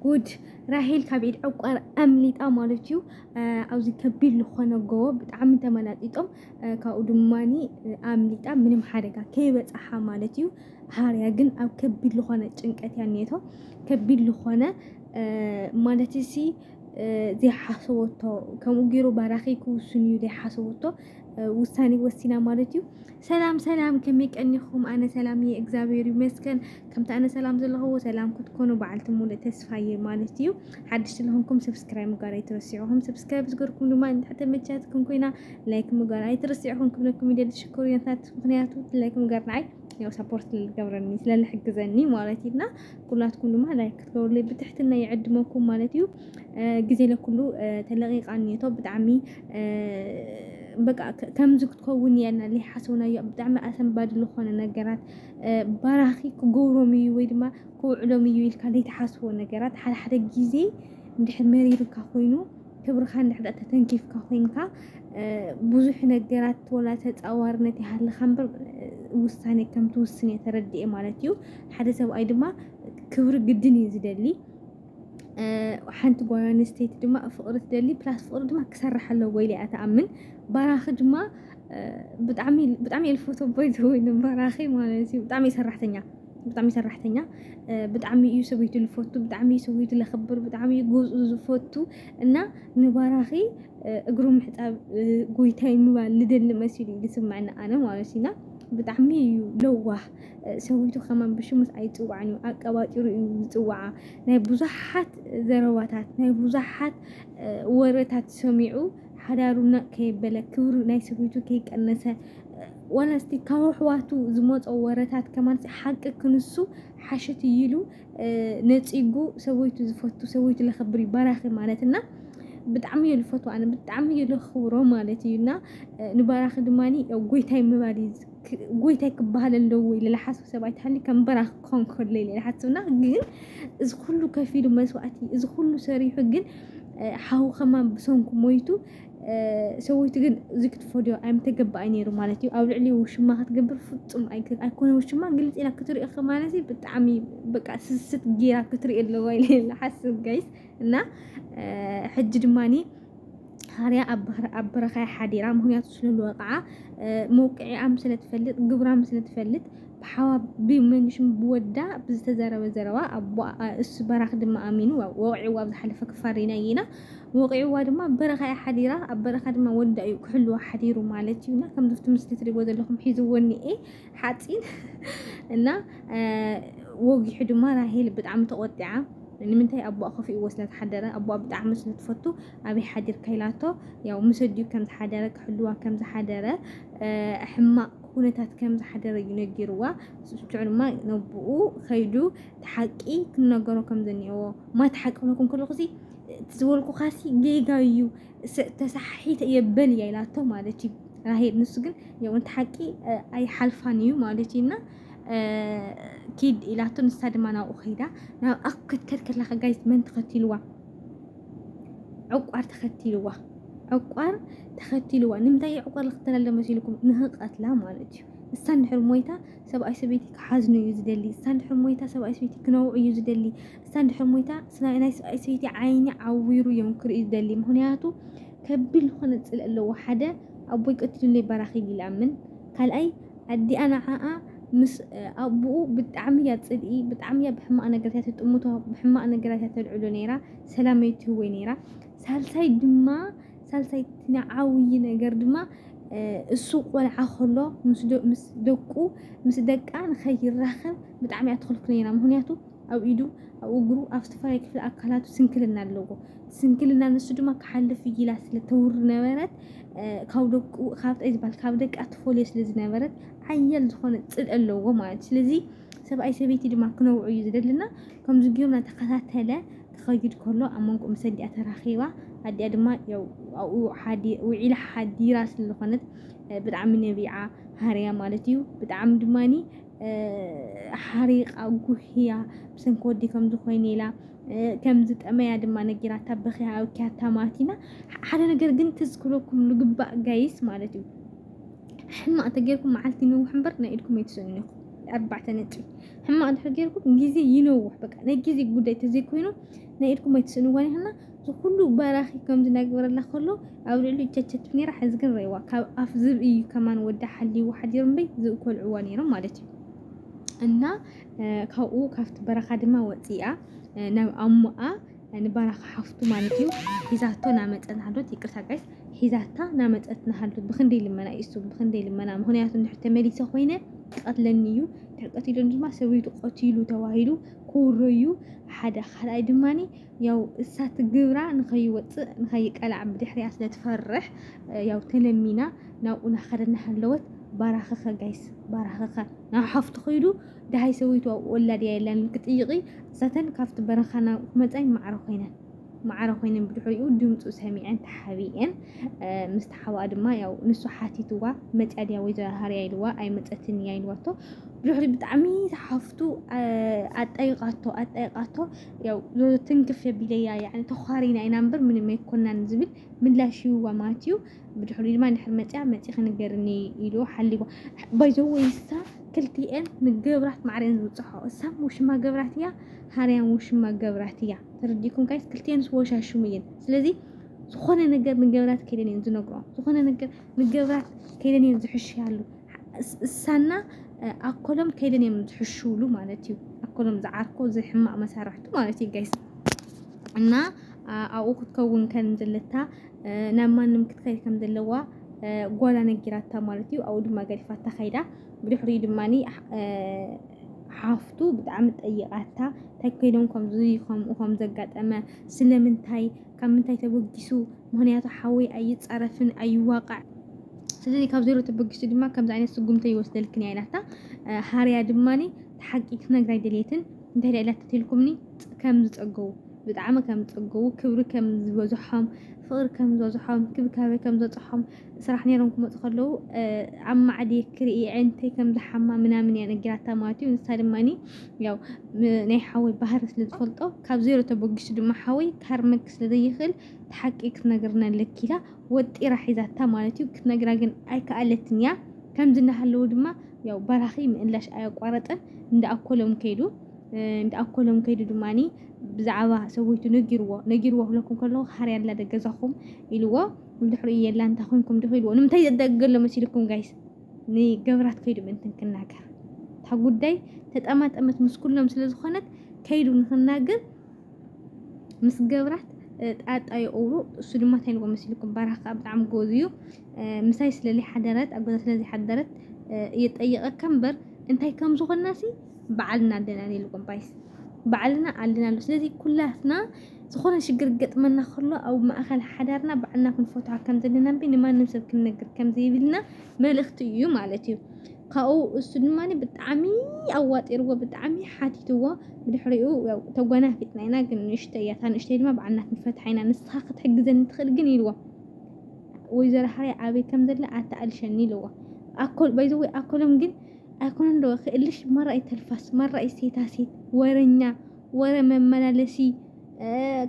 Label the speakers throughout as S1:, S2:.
S1: ጉድ ራሄል ካብ ኢድ ዕቋር ኣምሊጣ ማለት እዩ ኣብዚ ከቢድ ዝኾነ ጎቦ ብጣዕሚ ተመላጢጦም ካብኡ ድማኒ ኣምሊጣ ምንም ሓደጋ ከይበፅሓ ማለት እዩ ሃርያ ግን ኣብ ከቢድ ዝኾነ ጭንቀት እያ እኒአቶ ከቢድ ዝኾነ ማለት እሲ ዘይሓሰበቶ ከምኡ ገይሩ ባራኺ ክውስን እዩ ዘይሓሰበቶ ውሳኔ ወሲና ማለት እዩ ሰላም ሰላም ከመይ ቀኒኹም ኣነ ሰላም እየ እግዚአብሔር ይመስገን ከምቲ ኣነ ሰላም ዘለኹዎ ሰላም ክትኮኑ በዓልቲ ሙሉእ ተስፋየ ማለት እዩ ሓድሽ ስለኹምኩም ሰብስክራይብ ምግባር ኣይትረስዑኹም ሰብስክራይብ ዝገርኩም ድማ ንታሕተ መቻትኩም ኮይና ላይክ ምግባር ኣይትረስዑኹም ክብለኩም ኢለ ተሽከሩ ያታት ምክንያቱ ላይክ ምግባር ንዓይ ያው ሰፖርት ልገብረኒ ስለልሕግዘኒ ማለት እዩና ኩላትኩም ድማ ላይክ ክትገብሩለይ ብትሕትና ይዕድመኩም ማለት እዩ ግዜ ለኩሉ ተለቂቃ እኒአቶ ብጣዕሚ በቃ ከምዚ ክትከውን እያና ዘይሓሰብናዮ ብጣዕሚ ኣሰንባዲ ዝኾነ ነገራት ባራኺ ክገብሮም እዩ ወይ ድማ ክውዕሎም እዩ ኢልካ ዘይተሓስቦ ነገራት ሓደ ሓደ ግዜ እንድሕር መሪርካ ኮይኑ ክብርካ እንድሕር ተተንኪፍካ ኮይንካ ብዙሕ ነገራት ወላ ተፃዋርነት ይሃልካ እምበር ውሳኔ ከም ትውስን እየ ተረዲአ ማለት እዩ ሓደ ሰብኣይ ድማ ክብሪ ግድን እዩ ዝደሊ ሓንቲ ጓል ኣንስተይቲ ድማ ፍቅሪ ትደሊ ፕላስ ፍቅሪ ድማ ክሰርሕ ኣለዎ ኢለ እያ ተኣምን ባራኺ ድማ ብጣዕሚ እየ ዝፈትዎ ቦይዘ ወይ ባራኺ ማለት እዩ ብጣዕሚ ሰራሕተኛ ብጣዕሚ እዩ ሰበይቱ ዝፈቱ ብጣዕሚ እዩ ሰበይቱ ዘኽብር ብጣዕሚ እዩ ገዝኡ ዝፈቱ እና ንባራኺ እግሩ ምሕፃብ ጎይታይ ምባል ልደሊ መሲሉ እዩ ዝስማዓኒ ኣነ ማለት ኢና ብጣዕሚ እዩ ለዋህ ሰበይቱ ከማን ብሽሙስ ኣይፅዋዕን እዩ ኣቀባጢሩ እዩ ዝፅዋዓ ናይ ብዙሓት ዘረባታት ናይ ብዙሓት ወረታት ሰሚዑ ሓዳሩና ከየበለ ክብሩ ናይ ሰበይቱ ከይቀነሰ ዋላ እስቲ ካብ ኣሕዋቱ ዝመፆ ወረታት ከማን ሓቂ ክንሱ ሓሸት ኢሉ ነፂጉ ሰበይቱ ዝፈቱ ሰበይቱ ዘኽብር እዩ ባራኺ ማለት እና ብጣዕሚ እየ ዝፈትዎ ኣነ ብጣዕሚ እየ ዘኽብሮ ማለት እዩና ንባራኺ ድማኒ ጎይታይ ምባል እዩ ጎይታይ ክበሃል ኣለዎ ኢለ ዝሓስብ ሰብ ኣይተሃልዩ ከም በራኺ ክኾን ከሎ ኢለ ዝሓስብና ግን እዚ ኩሉ ከፊሉ መስዋእቲ እዚ ኩሉ ሰሪሑ ግን ሓው ከማን ብሰንኩ ሞይቱ ሰበይቱ ግን እዚ ክትፈድዮ ኣይምተገባእ ነይሩ ማለት እዩ ኣብ ልዕሊ ውሽማ ክትገብር ፍፁም ኣይኮነ ውሽማ ግልፅ ኢላ ክትሪኦ ከማለሲ ብጣዕሚ በቃ ስስት ጌራ ክትሪኦ ኣለዋ ኢለ ዝሓስብ ጋይስ እና ሕጂ ድማኒ ሃርያ ኣብ በረኻ ሓዲራ ምክንያቱ ስለዝወቕዓ መውቅዒኣ ምስለ ትፈልጥ ግብራ ምስለ ትፈልጥ ብሓዋ ብመንሽም ብወዳ ብዝተዘረበ ዘረባ እሱ በራኺ ድማ ኣሚኑ ወቂዕዋ ኣብ ዝሓለፈ ክፋሪና ኢና ወቂዕዋ ድማ በረኻ ሓዲራ ኣብ በረኻ ድማ ወዳ እዩ ክሕልዋ ሓዲሩ ማለት እዩና ከምዚ ፍቲ ምስሊ ትሪእዎ ዘለኹም ሒዝዎ እኒአ ሓፂን እና ወጊሑ ድማ ራሄል ብጣዕሚ ተቆጢዓ ንምንታይ ኣቦኣ ከፊእዎ ስለዝሓደረ ኣቦኣ ብጣዕሚ ስለትፈቱ ኣበይ ሓዲርካ ኢላቶ ያው ምስ ኣዲኡ ከም ዝሓደረ ክሕልዋ ከም ዝሓደረ ሕማቕ ኩነታት ከም ዝሓደረ እዩ ነጊርዋ ስልክዕ ድማ ነብኡ ከይዱ ተሓቂ ክነገሮ ከም ዘኒአዎ ማ ተሓቂ ክነኩም ከለኹሲ ዝበልኩ ካሲ ጌጋ እዩ ተሳሒተ የበል እያ ኢላቶ ማለት እዩ ራሄል ንሱ ግን ያው ተሓቂ ኣይሓልፋን እዩ ማለት እዩና ኪድ ኢላቶ ንሳ ድማ ናብኡ ኸይዳ ናብ ኣክተት ከላኸ ጋይስ መን ተኸቲልዋ ዕቋር ተኸቲልዋ ንምንታይ ዕቋር ልኽተል ኣለ መሲልኩም ንኽቀትላ ማለት እዩ እሳ እንድሕር ሞይታ ሰብኣይ ሰበይቲ ክሓዝኑ እዩ ዝደሊ እሳ እንድሕር ሞይታ ሰብኣይ ሰበይቲ ክነውዑ እዩ ዝደሊ እሳ እንድሕር ሞይታ ናይ ሰብኣይ ሰበይቲ ዓይኒ ዓዊሩ እዮም ክርኢ ዝደሊ ምክንያቱ ከቢድ ዝኾነ ፅል ኣለዎ ሓደ ኣቦይ ቀቲሉለይ በራኺ ኢሉ ይኣምን ካልኣይ ኣዲኣ ንዓኣ ምስ ኣቦኡ ብጣዕሚ እያ ፅልኢ ብጣዕሚ እያ ብሕማቕ ነገራት እያ ተጥምቶ ብሕማቕ ነገራት እያ ተልዕሎ ነይራ ሰላም ኣይትህወይ ነይራ ሳልሳይ ዓብይ ነገር ድማ እሱ ቆልዓ ከሎ ምስ ደቃ ንኸይራኸብ ብጣዕሚ እያ ትኽልክል ነይራ ምክንያቱ ኣብ ኢዱ ኣብ እግሩ ኣብ ዝተፈላለዩ ክፍሊ ኣካላቱ ስንክልና ኣለዎ ስንክልና ንሱ ድማ ክሓልፍ ኢላ ስለተውር ነበረት ካብ ደቁ ካብታይ ዝበሃል ካብ ደቃ ትፈልዮ ስለዝነበረት ሓያል ዝኾነ ፅል ኣለዎ ማለት ስለዚ ሰብኣይ ሰበይቲ ድማ ክነውዑ እዩ ዝደልና ከምዚ ገይሩ እናተኸታተለ ክኸይድ ከሎ ኣብ መንጎ ምስ ኣዲኣ ተራኺባ ኣዲኣ ድማ ውዒላ ሓዲራ ስለዝኾነት ብጣዕሚ ነቢዓ ሃርያ ማለት እዩ ብጣዕሚ ድማኒ ሓሪቓ ጉህያ ብሰንኪ ወዲ ከምዚ ኮይነ ኢላ ከምዚ ጠመያ ድማ ነጊራታ በኺያ ኣብኪያታ ማቲና ሓደ ነገር ግን ትዝ ክብለኩም ዝግባእ ጋይስ ማለት እዩ ሕማቕ ተገይርኩም መዓልቲ ነውሕ እምበር ናይ ኢድኩም ኣይትስእኑ ኢኹም 4 نطي حما الحجيركم جزي ينوح بقى نجزي قداي تزيكوينو نايدكم ما يتسنواني هنا كله باراخي كم زناقبر الله خلو أو للي تشتت فيني راح أزقن ريوا أفزر إيو كمان ودع حلي واحد يرمي ذو كل عواني رمالتي أنا كاو كافت برخة دما وطيئة نام أمّا نبارخ حفتو مالتيو حيزاتو نامت أنهالوت يكرتا قايس حيزاتا نامت أتنهالوت بخندي لمنا يسو بخندي لمنا مهنياتو نحتمالي سخوينة قتلنيو تحقتيلو نجمع سويتو قتيلو تواهيلو كوريو حدا خلاي دماني ياو السات قبرا نخي وطء نخي قلع بدحري أسلا تفرح ياو تلمينا ناو نخرنا هالوت باراخخا قايس باراخخا ناو حفتو خيلو ده هاي سويتو ولا دي لان كتيغي ساتن كافت برخنا مزاي معرخينا بدحيو دمصو سميعن تحبيئن مستحوا دما ياو نسو حاتيتوا مصاديا ويزا هاريا يلوا اي مصتن يايلواتو بدحري بتعمي حفتو اطيقاتو ياو تنكف بيليا يعني تخارينا ينامبر من ما يكوننا نزبل من لا شيوا ماتيو بدحري ما نحر مصي خنغرني يلو حليوا بايزو ويسا كلتيئن نقبرات معرين زوصحو السام وشما قبراتيا هاريان وشما قبراتيا ترديكم كايس كلتين سوشا شميين سلازي سخونه نقر نقبرات كيدن ينزنقرو سخونه نقر نقبرات كيدن ينزحشيالو السانا اكلم كيدن يمزحشولو مالتيو اكلم زعاركو زي حما مسارحتو مالتي جايس እና አው ክትከውን ከን ዘለታ ናማንም ክትከይ ከም ዘለዋ ጓላ ነጊራታ ማለት እዩ አው ድማ ገሪፋታ ኸይዳ ብድሕሪ ድማኒ حافتو بدعم ጠይቃታ ተከይዶን ከም ዘጋጠመ ስለምንታይ ከምንታይ ተበግሱ ምክንያቱ ሓዊ አይጻረፍን አይዋቃዕ ስለዚህ ካብ ዜሮ ተበግሱ ድማ ከምዛ አይነት ስጉምተ ይወስደልክን ያይላታ ሃርያ ድማኒ ተሐቂቅ ነግራይ ደሌትን እንታይ ላይላት ትልኩምኒ ከም ዝጸገው بدعم كم تقو كبر كم زوجهم فقر كم زوجهم كبكابي كم زوجهم صراحة نيرانكم تخلو عم عادي كري عندي كم زحمة من يعني جراتا ماتي ونستلماني ياو نيحاول بهرس للفلطة كابزيرو تبقيش دم حاوي كارمكس لدي يخل تحقق نجرنا لكيلا ودي راح يزاتا مالتي وكنا جراجن أي كألتنيا كم زنا هالو دما ياو براخي من إلاش أي قارة عند أكلهم كيدو دماني بزعوا سويتو نجروا لكم كله خاري على دجزاكم إلوا بدحري يلا أنت أخوكم دخلوا نمتى يدقل لما سيلكم جايز ني جبرات كيدو بنتن كناجر تقول داي تتأمت مسكولهم سلز خانك كيدو نخناجر مس جبرات أي أورو سلمات هاي لما سيلكم برهق أبدعم جوزيو مسايس للي حدرت أقول للي حدرت يتأيق كمبر أنتي كم زوج الناسي بعلنا دنا لكم بايس بعلنا علنا له سلازي كلاتنا زخونا شقر قطمنا خلو او ما اخل حدارنا بعلنا كن فوتها كم زلنا بين ما نمسك كنقر كم زي بلنا ملختيو مالتي قاو السلماني بتعمي اوات يروا بتعمي حاتيتو بدحريو توغنا فتناينا كن نشتي ما بعلنا فتحينا نسخه تحجزن تخلقن يلوا ويزر حري عابي كم زلنا اتقلشني لوا اكل بايزوي اكلهم جن أكون عنده خيلش مرة يتلفس مرة يسيتاسيت ورنيا ورا مملالسي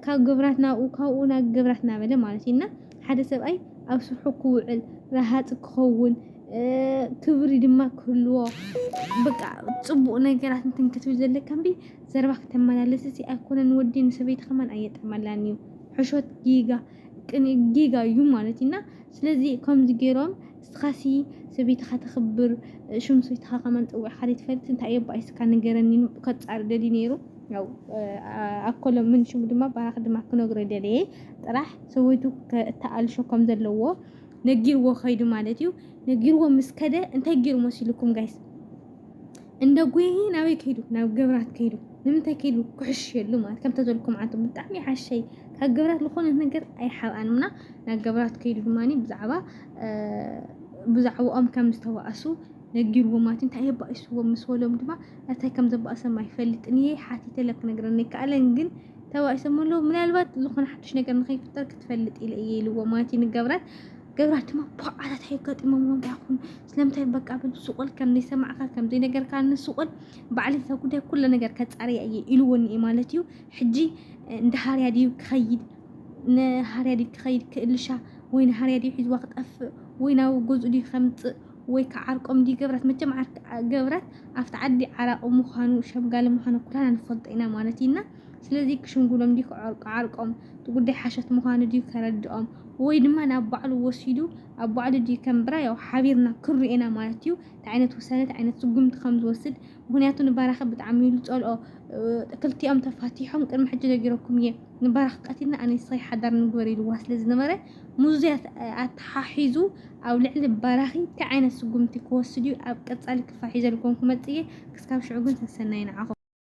S1: كجبراتنا وكاونا جبراتنا بلا مالتينا حدا سبأي أو سحقوعل راحت كخون كبري دما كله بقى تصبو نجارات انتن كتوزل كم بي زربك تملالسي أكون نودي نسبيت خمان أيت ملانيو حشوت جيجا يوم مالتينا سلازي كم زجيرهم خاسي سبيت خبر شو نسيت كمان او حريت فلت انت اي بايس كان نجرني كتصار ددي نيرو ያው አኮለ ምን ሽሙ ድማ ባራክ ድማ ክነግረ ደለ ጥራሕ ሰውይቱ ተአልሾ ከም ዘለዎ ነጊርዎ ኸይዱ ማለት እዩ ነጊርዎ ምስከደ እንታይ ጊሩ መስልኩም ጋይስ እንደ ጉይና ወይ ከይዱ ናብ ገብራት ከይዱ ንምንታይ ከይዱ ኩሕሽ የሉ ማለት ከም ተዘልኩም አንተ ብጣዕሚ ሓሸይ ከገብራት ልኾነ ነገር ኣይሓባንምና ናብ ገብራት ከይዱ ድማኒ ብዛዕባኦም ከም ዝተዋእሱ ነጊርዎ ማለት እንታይ ይባይስዎ መስወሎም ድማ እንታይ ከም ዘባእሰ ማይፈልጥኒ ሓቲተ ለክ ነገርኒ ካለን ግን ተዋይሰምሎ ምናልባት ልኾነ ሓድሽ ነገር ንኸይፍጠር ክትፈልጥ ኢልዎ ማለት ንገብራት ገብራት ድማ ባዓላት hayqaጥሞም ወንዳኹን ስለምታይ በቃ ብሱቁል ከም ንሰማዕካ ከም ዘይ ነገር ካን ሱቁል ባዓላት ጉዳይ ኩሉ ነገር ከጻሪ ኢልዎኒ ማለት እዩ ሕጂ እንደ ሃርያ ዲዩ ክኸይድ ንሃርያ ዲ ክኸይድ ክእልሻ ወይ ንሃርያ ዲ ሒዝዋ ክጠፍ ወይ ናው ጎዙ ዲ ከምጽ ወይ كعرقم دي جبرت متجمع جبرت أفتعدي عراق مخانو شمقال مخانو كلنا نفضينا مالتينا سلذي كشنقولهم ديك عرقم تقول دي حاشة مخانو ديك كردهم ويد ما نبعلو وسيدو أبعلو دي كمبرا يو حبيرنا كرئنا مالتيو تعينت وسنة تعينت سقمت خمس وسد وهنياتو نبارخ بتعميلو تقول كلتي أم تفاتيحهم كرم حاجة دقيركم يه نبارخ قاتلنا أني صيح حدر نقوري الواس لزنمرة موزيات أتحاحيزو أو لعل بارخي كعين سقمتك وسديو أبقى تسألك فحيزة لكم كمتية كسكاب شعوبين تسنين عقو